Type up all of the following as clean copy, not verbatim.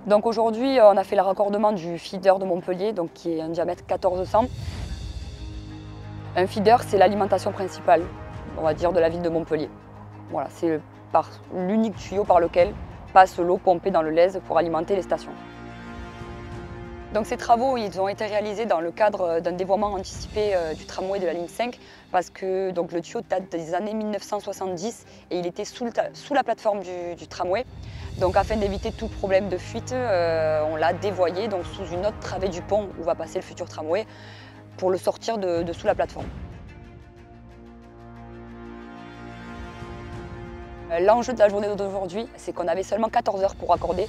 Donc aujourd'hui, on a fait le raccordement du feeder de Montpellier, donc qui est un diamètre 1400. Un feeder, c'est l'alimentation principale, on va dire, de la ville de Montpellier. Voilà, c'est l'unique tuyau par lequel passe l'eau pompée dans le Lèze pour alimenter les stations. Donc ces travaux, ils ont été réalisés dans le cadre d'un dévoiement anticipé du tramway de la ligne 5 parce que donc, le tuyau date des années 1970 et il était sous la plateforme du tramway. Donc afin d'éviter tout problème de fuite, on l'a dévoyé donc, sous une autre travée du pont où va passer le futur tramway pour le sortir de sous la plateforme. L'enjeu de la journée d'aujourd'hui, c'est qu'on avait seulement 14 heures pour raccorder.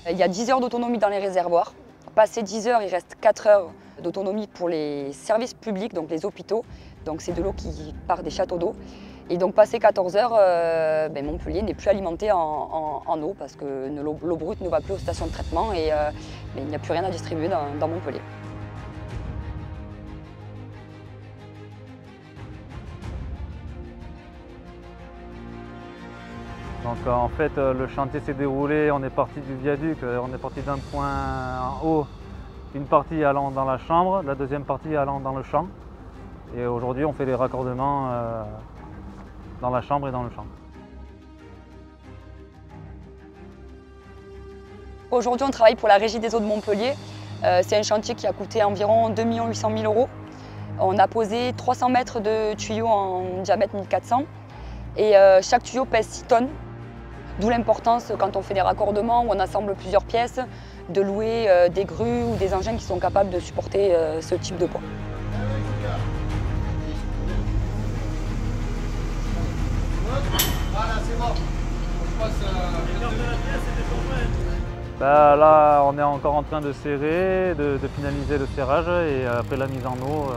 Il y a 10 heures d'autonomie dans les réservoirs. Passé 10 heures, il reste 4 heures d'autonomie pour les services publics, donc les hôpitaux. Donc c'est de l'eau qui part des châteaux d'eau. Et donc passé 14 heures, Montpellier n'est plus alimenté en eau parce que l'eau brute ne va plus aux stations de traitement et il n'y a plus rien à distribuer dans Montpellier. Donc en fait le chantier s'est déroulé, on est parti du viaduc, on est parti d'un point en haut, une partie allant dans la chambre, la deuxième partie allant dans le champ. Et aujourd'hui on fait les raccordements dans la chambre et dans le champ. Aujourd'hui on travaille pour la Régie des eaux de Montpellier. C'est un chantier qui a coûté environ 2 800 000 €. On a posé 300 mètres de tuyaux en diamètre 1400 et chaque tuyau pèse 6 tonnes. D'où l'importance, quand on fait des raccordements où on assemble plusieurs pièces, de louer des grues ou des engins qui sont capables de supporter ce type de poids. Voilà, c'est bon. On passe Là, on est encore en train de serrer, de finaliser le serrage et après la mise en eau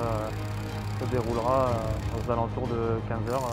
se déroulera aux alentours de 15 heures.